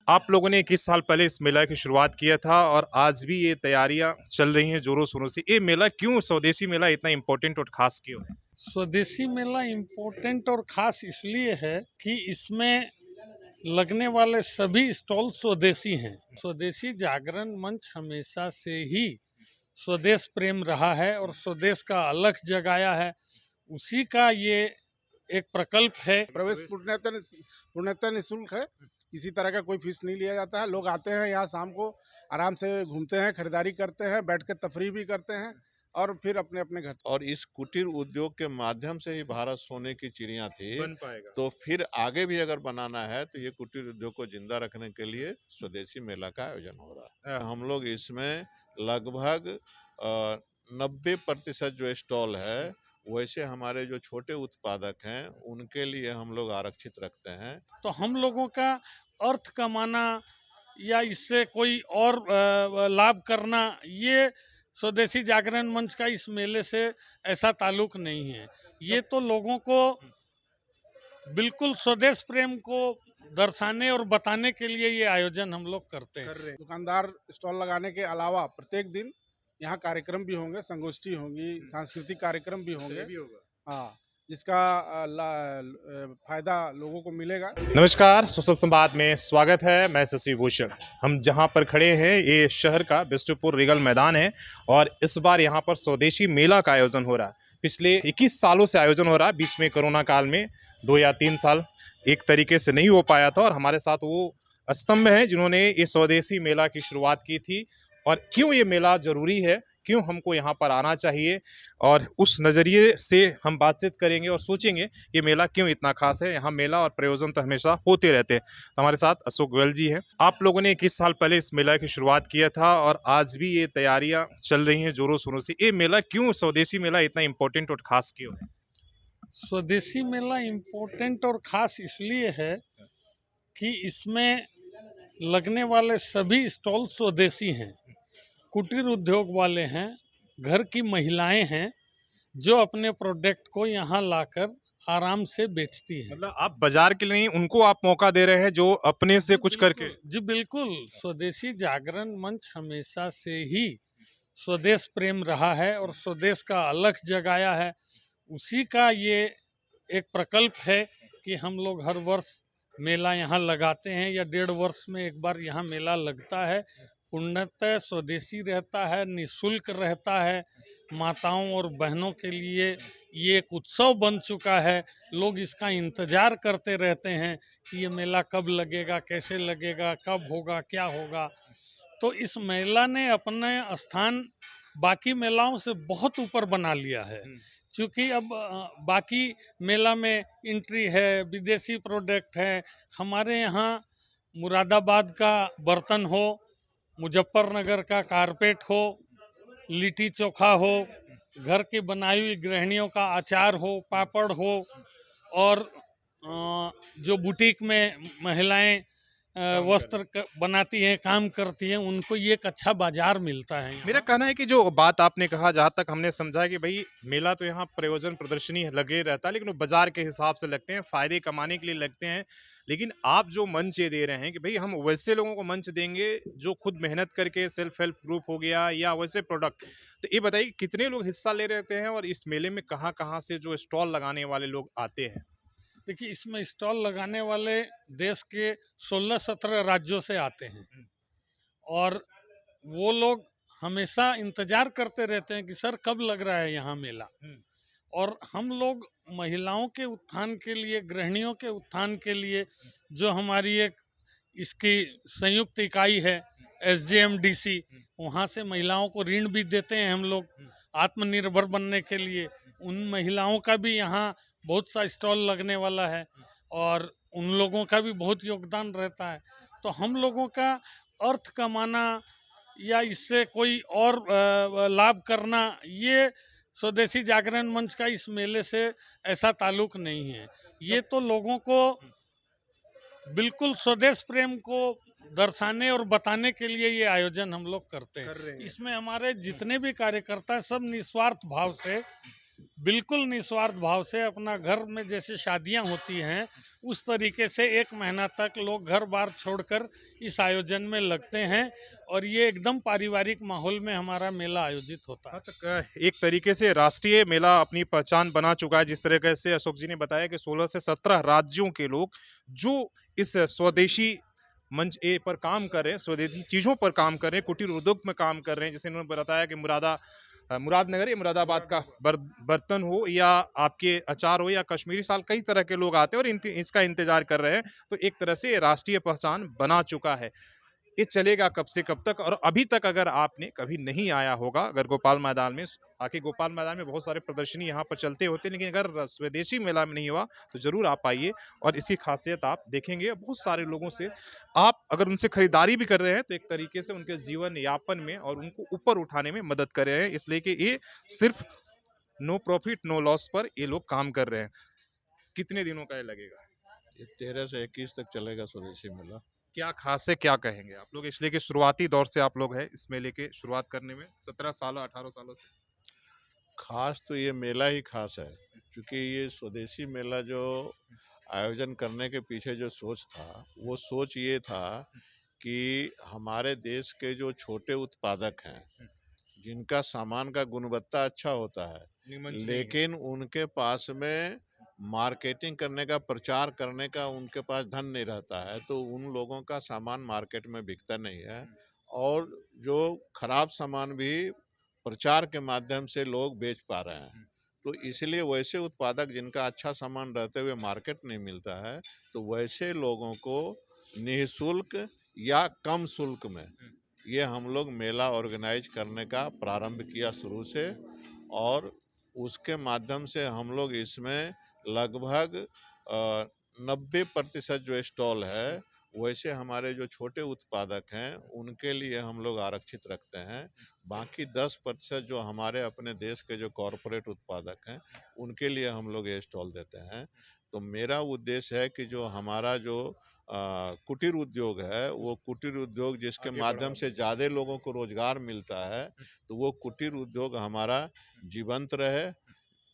आप लोगों ने 21 साल पहले इस मेला की शुरुआत किया था और आज भी ये तैयारियां चल रही हैं जोरों शोरों से। ये मेला क्यों, स्वदेशी मेला इतना इम्पोर्टेंट और खास क्यों है? स्वदेशी मेला इम्पोर्टेंट और ख़ास इसलिए है कि इसमें लगने वाले सभी स्टॉल स्वदेशी हैं। स्वदेशी जागरण मंच हमेशा से ही स्वदेश प्रेम रहा है और स्वदेश का अलख जगाया है। उसी का ये एक प्रकल्प है। प्रवेश पूर्णतः निःशुल्क है। किसी तरह का कोई फीस नहीं लिया जाता है। लोग आते हैं यहाँ शाम को, आराम से घूमते हैं, खरीदारी करते हैं, बैठ के तफरीह भी करते हैं और फिर अपने अपने घर। और इस कुटीर उद्योग के माध्यम से ही भारत सोने की चिड़िया थी। बन पाएगा। तो फिर आगे भी अगर बनाना है तो ये कुटीर उद्योग को जिंदा रखने के लिए स्वदेशी मेला का आयोजन हो रहा है। हम लोग इसमें लगभग 90% जो स्टॉल है, वैसे हमारे जो छोटे उत्पादक हैं उनके लिए हम लोग आरक्षित रखते हैं। तो हम लोगों का अर्थ कमाना या इससे कोई और लाभ करना, ये स्वदेशी जागरण मंच का इस मेले से ऐसा ताल्लुक नहीं है। ये तो लोगों को बिल्कुल स्वदेश प्रेम को दर्शाने और बताने के लिए ये आयोजन हम लोग करते हैं। दुकानदार स्टॉल लगाने के अलावा प्रत्येक दिन यहाँ कार्यक्रम भी होंगे, संगोष्ठी होंगी, सांस्कृतिक कार्यक्रम भी होंगे। हाँ, जिसका फायदा लोगों को मिलेगा। नमस्कार, सोशल संवाद में स्वागत है। मैं शशि भूषण। हम जहां पर खड़े हैं ये शहर का बिष्टुपुर रिगल मैदान है और इस बार यहां पर स्वदेशी मेला का आयोजन हो रहा है। पिछले 21 सालों से आयोजन हो रहा है। बीच में कोरोना काल में 2 या 3 साल एक तरीके से नहीं हो पाया था और हमारे साथ वो स्तंभ हैं जिन्होंने ये स्वदेशी मेला की शुरुआत की थी। और क्यों ये मेला जरूरी है, क्यों हमको यहाँ पर आना चाहिए, और उस नज़रिए से हम बातचीत करेंगे और सोचेंगे ये मेला क्यों इतना खास है। यहाँ मेला और प्रयोजन तो हमेशा होते रहते हैं। तो हमारे साथ अशोक गोयल जी हैं। आप लोगों ने 21 साल पहले इस मेला की शुरुआत किया था और आज भी ये तैयारियां चल रही हैं जोरों शोरों से। ये मेला क्यों, स्वदेशी मेला इतना इम्पोर्टेंट और खास क्यों है? स्वदेशी मेला इम्पोर्टेंट और ख़ास इसलिए है कि इसमें लगने वाले सभी स्टॉल स्वदेशी हैं। कुटीर उद्योग वाले हैं, घर की महिलाएं हैं जो अपने प्रोडक्ट को यहाँ लाकर आराम से बेचती हैं। मतलब आप बाजार के लिए नहीं, उनको आप मौका दे रहे हैं जो अपने से कुछ करके। जी बिल्कुल, स्वदेशी जागरण मंच हमेशा से ही स्वदेश प्रेम रहा है और स्वदेश का अलख जगाया है। उसी का ये एक प्रकल्प है कि हम लोग हर वर्ष मेला यहाँ लगाते हैं या 1.5 वर्ष में एक बार यहाँ मेला लगता है। पूर्णतः स्वदेशी रहता है, निःशुल्क रहता है। माताओं और बहनों के लिए ये एक उत्सव बन चुका है। लोग इसका इंतज़ार करते रहते हैं कि ये मेला कब लगेगा, कैसे लगेगा, कब होगा, क्या होगा। तो इस मेला ने अपने स्थान बाकी मेलाओं से बहुत ऊपर बना लिया है, क्योंकि अब बाकी मेला में एंट्री है, विदेशी प्रोडक्ट है। हमारे यहाँ मुरादाबाद का बर्तन हो, मुजफ्फरनगर का कारपेट हो, लिट्टी चोखा हो, घर की बनाई हुई गृहिणियों का अचार हो, पापड़ हो, और जो बुटीक में महिलाएं वस्त्र बनाती हैं, काम करती हैं, उनको ये एक अच्छा बाजार मिलता है। मेरा कहना है कि जो बात आपने कहा, जहाँ तक हमने समझा कि भाई मेला तो यहाँ प्रयोजन प्रदर्शनी लगे रहता है, लेकिन वो बाजार के हिसाब से लगते हैं, फायदे कमाने के लिए लगते हैं। लेकिन आप जो मंच ये दे रहे हैं कि भाई हम वैसे लोगों को मंच देंगे जो खुद मेहनत करके, सेल्फ हेल्प ग्रुप हो गया या वैसे प्रोडक्ट। तो ये बताइए कितने लोग हिस्सा ले रहते हैं और इस मेले में कहाँ कहाँ से जो स्टॉल लगाने वाले लोग आते हैं? देखिए, इसमें स्टॉल लगाने वाले देश के 16-17 राज्यों से आते हैं और वो लोग हमेशा इंतजार करते रहते हैं कि सर कब लग रहा है यहाँ मेला। और हम लोग महिलाओं के उत्थान के लिए, गृहिणियों के उत्थान के लिए, जो हमारी एक इसकी संयुक्त इकाई है SJMDC, वहाँ से महिलाओं को ऋण भी देते हैं हम लोग आत्मनिर्भर बनने के लिए। उन महिलाओं का भी यहाँ बहुत सा स्टॉल लगने वाला है और उन लोगों का भी बहुत योगदान रहता है। तो हम लोगों का अर्थ कमाना या इससे कोई और लाभ करना, ये स्वदेशी जागरण मंच का इस मेले से ऐसा ताल्लुक नहीं है। ये तो लोगों को बिल्कुल स्वदेश प्रेम को दर्शाने और बताने के लिए ये आयोजन हम लोग करते हैं। इसमें हमारे जितने भी कार्यकर्ता हैं, सब निस्वार्थ भाव से, बिल्कुल निस्वार्थ भाव से अपना घर में जैसे शादियां होती हैं उस तरीके से 1 महीना तक लोग घर बार छोड़कर इस आयोजन में लगते हैं और ये एकदम पारिवारिक माहौल में हमारा मेला आयोजित होता हाँ, है। तो एक तरीके से राष्ट्रीय मेला अपनी पहचान बना चुका है। जिस तरीके से अशोक जी ने बताया कि 16 से 17 राज्यों के लोग जो इस स्वदेशी मंच ए पर काम कर रहे हैं, स्वदेशी चीज़ों पर काम कर रहे हैं, कुटीर उद्योग में काम कर रहे हैं। जैसे इन्होंने बताया कि मुरादनगर या मुरादाबाद का बर्तन हो या आपके अचार हो या कश्मीरी शाल, कई तरह के लोग आते हैं और इसका इंतजार कर रहे हैं। तो एक तरह से ये राष्ट्रीय पहचान बना चुका है। ये चलेगा कब से कब तक? और अभी तक अगर आपने कभी नहीं आया होगा, अगर गोपाल मैदान में, आके गोपाल मैदान में बहुत सारे प्रदर्शनी यहाँ पर चलते होते हैं, लेकिन अगर स्वदेशी मेला में नहीं हुआ तो जरूर आप आइए और इसकी खासियत आप देखेंगे। बहुत सारे लोगों से आप अगर उनसे खरीदारी भी कर रहे हैं तो एक तरीके से उनके जीवन यापन में और उनको ऊपर उठाने में मदद कर रहे हैं, इसलिए कि ये सिर्फ नो प्रॉफिट नो लॉस पर ये लोग काम कर रहे हैं। कितने दिनों का ये लगेगा? ये 13 से 21 तक चलेगा स्वदेशी मेला। क्या खास है, क्या कहेंगे आप लोग, इसलिए कि शुरुआती दौर से आप लोग हैं इस मेले के शुरुआत करने में 17 सालों 18 सालों से? खास तो ये मेला ही खास है, क्योंकि ये स्वदेशी मेला जो आयोजन करने के पीछे जो सोच था, वो सोच ये था कि हमारे देश के जो छोटे उत्पादक हैं, जिनका सामान का गुणवत्ता अच्छा होता है, लेकिन उनके पास में मार्केटिंग करने का, प्रचार करने का उनके पास धन नहीं रहता है, तो उन लोगों का सामान मार्केट में बिकता नहीं है और जो खराब सामान भी प्रचार के माध्यम से लोग बेच पा रहे हैं। तो इसलिए वैसे उत्पादक जिनका अच्छा सामान रहते हुए मार्केट नहीं मिलता है, तो वैसे लोगों को निःशुल्क या कम शुल्क में ये हम लोग मेला ऑर्गेनाइज करने का प्रारंभ किया शुरू से, और उसके माध्यम से हम लोग इसमें लगभग 90% जो स्टॉल है, वैसे हमारे जो छोटे उत्पादक हैं उनके लिए हम लोग आरक्षित रखते हैं। बाकी 10% जो हमारे अपने देश के जो कॉरपोरेट उत्पादक हैं, उनके लिए हम लोग ये स्टॉल देते हैं। तो मेरा उद्देश्य है कि जो हमारा जो कुटीर उद्योग है, वो कुटीर उद्योग जिसके आगे माध्यम बढ़ाओ। से ज़्यादा लोगों को रोजगार मिलता है, तो वो कुटीर उद्योग हमारा जीवंत रहे,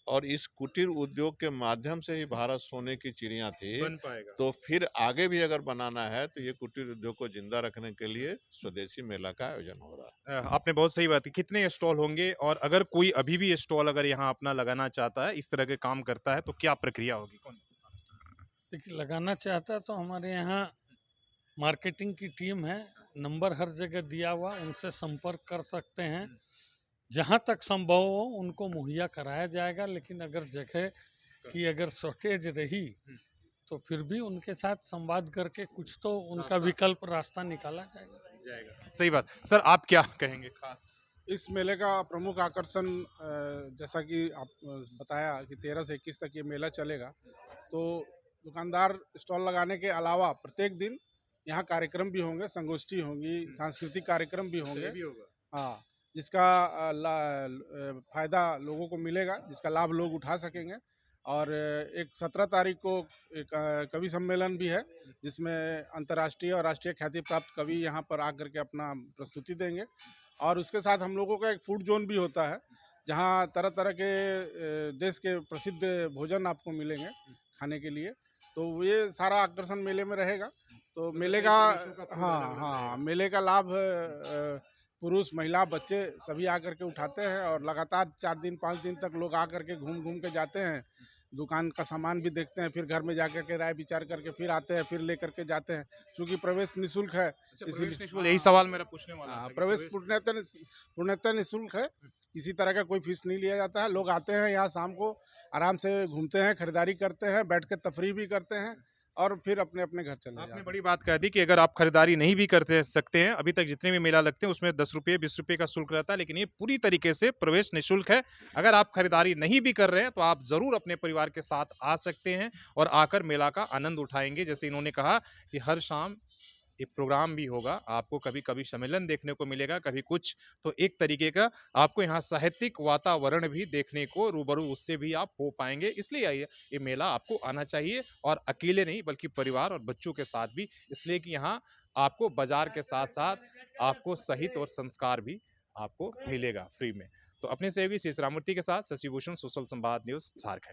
और इस कुटीर उद्योग के माध्यम से ही भारत सोने की चिड़िया थी। बन पाएगा। तो फिर आगे भी अगर बनाना है तो ये कुटीर उद्योग को जिंदा रखने के लिए स्वदेशी मेला का आयोजन हो रहा है। आपने बहुत सही बात की। कितने स्टॉल होंगे और अगर कोई अभी भी स्टॉल अगर यहाँ अपना लगाना चाहता है, इस तरह के काम करता है, तो क्या प्रक्रिया होगी? कौन? देखिए, लगाना चाहता है तो हमारे यहाँ मार्केटिंग की टीम है, नंबर हर जगह दिया हुआ, उनसे संपर्क कर सकते हैं। जहाँ तक संभव हो उनको मुहैया कराया जाएगा, लेकिन अगर जगह की अगर शॉर्टेज रही तो फिर भी उनके साथ संवाद करके कुछ तो उनका विकल्प रास्ता निकाला जाएगा। सही बात। सर आप क्या कहेंगे खास? इस मेले का प्रमुख आकर्षण जैसा कि आप बताया कि 13 से 21 तक ये मेला चलेगा, तो दुकानदार स्टॉल लगाने के अलावा प्रत्येक दिन यहाँ कार्यक्रम भी होंगे, संगोष्ठी होंगी, सांस्कृतिक कार्यक्रम भी होंगे। हाँ, जिसका फ़ायदा लोगों को मिलेगा, जिसका लाभ लोग उठा सकेंगे। और एक 17 तारीख को एक कवि सम्मेलन भी है, जिसमें अंतर्राष्ट्रीय और राष्ट्रीय ख्याति प्राप्त कवि यहाँ पर आकर के अपना प्रस्तुति देंगे। और उसके साथ हम लोगों का एक फूड जोन भी होता है, जहाँ तरह-तरह के देश के प्रसिद्ध भोजन आपको मिलेंगे खाने के लिए। तो ये सारा आकर्षण मेले में रहेगा। तो मेले का हाँ, हाँ, मेले का लाभ पुरुष, महिला, बच्चे सभी आकर के उठाते हैं और लगातार 4 दिन 5 दिन तक लोग आकर के घूम-घूम के जाते हैं। दुकान का सामान भी देखते हैं, फिर घर में जाकर के राय विचार करके फिर आते हैं, फिर लेकर के जाते हैं। चूँकि प्रवेश निःशुल्क है, इसीलिए यही सवाल मेरा पूछने वाला था कि प्रवेश पूर्णतः निःशुल्क है। किसी तरह का कोई फीस नहीं लिया जाता है। लोग आते हैं यहाँ शाम को, आराम से घूमते हैं, खरीदारी करते हैं, बैठ के तफरीह भी करते हैं और फिर अपने-अपने घर चले जाते आपने हैं। बड़ी बात कह दी कि अगर आप खरीदारी नहीं भी करते सकते हैं, अभी तक जितने भी मेला लगते हैं उसमें 10 रुपये 20 रुपये का शुल्क रहता है, लेकिन ये पूरी तरीके से प्रवेश निःशुल्क है। अगर आप खरीदारी नहीं भी कर रहे हैं तो आप ज़रूर अपने परिवार के साथ आ सकते हैं और आकर मेला का आनंद उठाएँगे। जैसे इन्होंने कहा कि हर शाम एक प्रोग्राम भी होगा, आपको कभी-कभी सम्मेलन देखने को मिलेगा, कभी कुछ, तो एक तरीके का आपको यहाँ साहित्यिक वातावरण भी देखने को रूबरू उससे भी आप हो पाएँगे। इसलिए ये मेला आपको आना चाहिए और अकेले नहीं बल्कि परिवार और बच्चों के साथ भी, इसलिए कि यहाँ आपको बाज़ार के साथ-साथ आपको साहित्य और संस्कार भी आपको मिलेगा फ्री में। तो अपने सहयोगी शेष राममूर्ति के साथ शशि भूषण, सोशल संवाद न्यूज़, झारखंड।